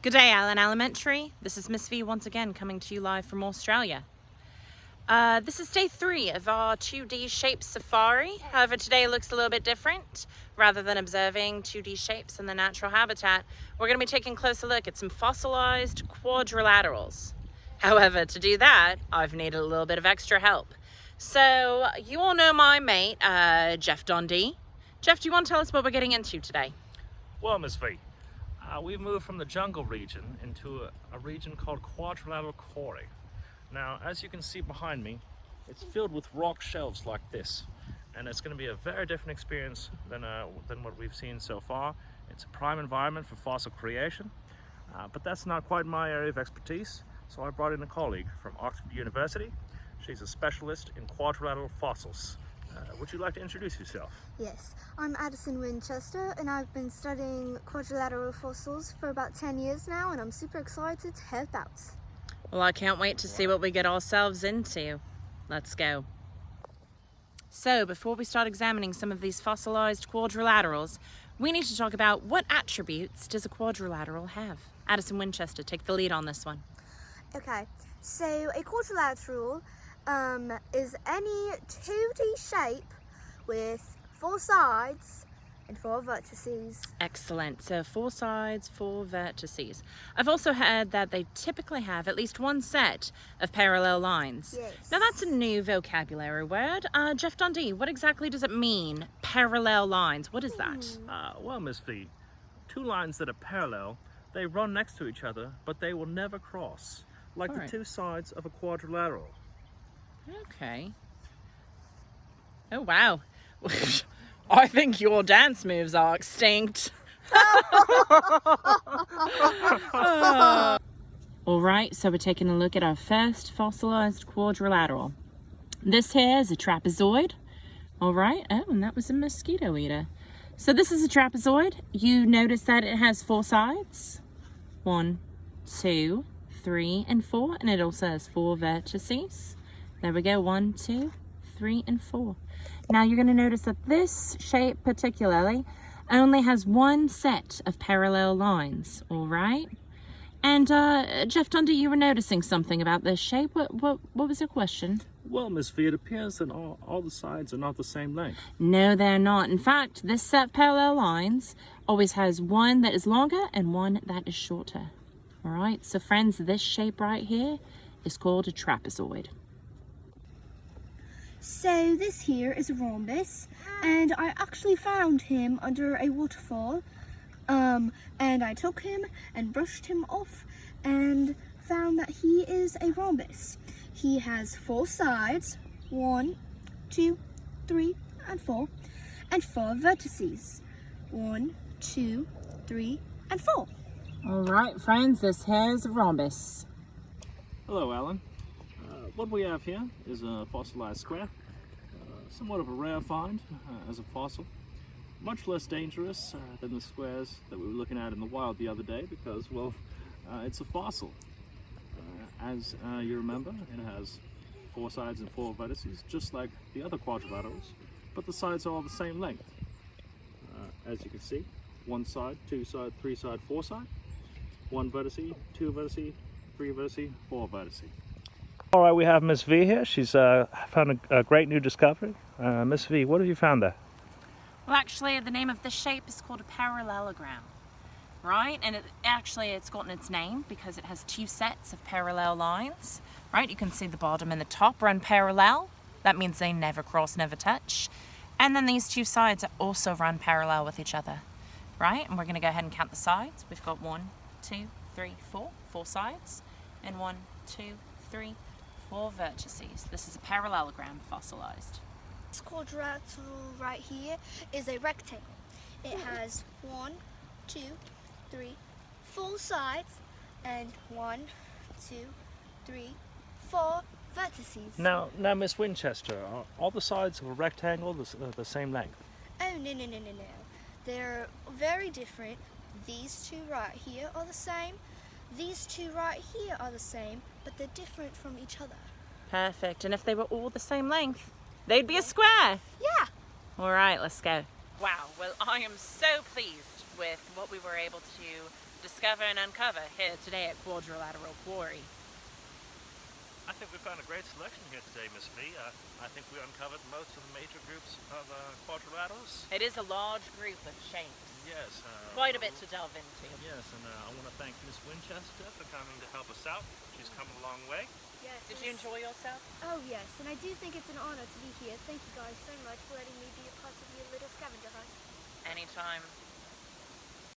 Good day, Allen Elementary. This is Miss V once again coming to you live from Australia. This is day 3 of our 2D shape safari. However, today looks a little bit different. Rather than observing 2D shapes in the natural habitat, we're going to be taking a closer look at some fossilized quadrilaterals. However, to do that, I've needed a little bit of extra help. So, you all know my mate, Jeff Dundee. Jeff, do you want to tell us what we're getting into today? Well, Miss V, we've moved from the jungle region into a region called Quadrilateral Quarry. Now, as you can see behind me, it's filled with rock shelves like this, and it's going to be a very different experience than what we've seen so far. It's a prime environment for fossil creation, but that's not quite my area of expertise, so I brought in a colleague from Oxford University. She's a specialist in quadrilateral fossils. Would you like to introduce yourself? Yes, I'm Addison Winchester and I've been studying quadrilateral fossils for about 10 years now, and I'm super excited to help out. Well, I can't wait to see what we get ourselves into. Let's go. So, before we start examining some of these fossilized quadrilaterals, we need to talk about what attributes does a quadrilateral have? Addison Winchester, take the lead on this one. Okay, so a quadrilateral is any 2D shape with 4 sides and 4 vertices. Excellent. So 4 sides, 4 vertices. I've also heard that they typically have at least one set of parallel lines. Yes. Now that's a new vocabulary word. Jeff Dundee, what exactly does it mean? Parallel lines. What is that? Well, Miss V, 2 lines that are parallel, they run next to each other, but they will never cross, like the 2 sides of a quadrilateral. Okay. Oh, wow. I think your dance moves are extinct. All right, so we're taking a look at our first fossilized quadrilateral. This here is a trapezoid. All right. Oh, and that was a mosquito eater. So this is a trapezoid. You notice that it has 4 sides. 1, 2, 3, and 4. And it also has 4 vertices. There we go, 1, 2, 3, and 4. Now you're going to notice that this shape particularly only has 1 set of parallel lines, all right? And Jeff Dundee, you were noticing something about this shape. What was your question? Well, Miss V, it appears that all the sides are not the same length. No, they're not. In fact, this set of parallel lines always has one that is longer and one that is shorter. All right, so friends, this shape right here is called a trapezoid. So this here is a rhombus, and I actually found him under a waterfall, and I took him and brushed him off and found that he is a rhombus. He has 4 sides, 1, 2, 3, and 4, and 4 vertices, 1, 2, 3, and 4. All right, friends, this here is a rhombus. Hello, Alan. What we have here is a fossilized square, somewhat of a rare find as a fossil, much less dangerous than the squares that we were looking at in the wild the other day because, well, it's a fossil. As you remember, it has 4 sides and 4 vertices, just like the other quadrilaterals, but the sides are all the same length. As you can see, 1 side, 2 side, 3 side, 4 side, 1 vertice, 2 vertice, 3 vertice, 4 vertice. All right, we have Miss V here. She's found a great new discovery. Miss V, what have you found there? Well, actually, the name of this shape is called a parallelogram, right? And it's gotten its name because it has 2 sets of parallel lines, right? You can see the bottom and the top run parallel. That means they never cross, never touch. And then these 2 sides also run parallel with each other, right? And we're going to go ahead and count the sides. We've got 1, 2, 3, 4 sides, and 1, 2, 3, 4 vertices. This is a parallelogram fossilized. This quadrilateral right here is a rectangle. It has 1, 2, 3, 4 sides, and 1, 2, 3, 4 vertices. Now, Miss Winchester, are all the sides of a rectangle the same length? Oh, no. They're very different. These 2 right here are the same. These 2 right here are the same, but they're different from each other. Perfect. And if they were all the same length, they'd be a square. Yeah. All right, let's go. Wow, well, I am so pleased with what we were able to discover and uncover here today at Quadrilateral Quarry. I think we found a great selection here today, Miss V. I think we uncovered most of the major groups of quadrilaterals. It is a large group of shapes. Yes. Quite a bit to delve into. Yes, and I want to thank Miss Winchester for coming to help us out. She's come a long way. Yes. Did you enjoy yourself? Oh yes, and I do think it's an honor to be here. Thank you guys so much for letting me be a part of your little scavenger hunt. Anytime.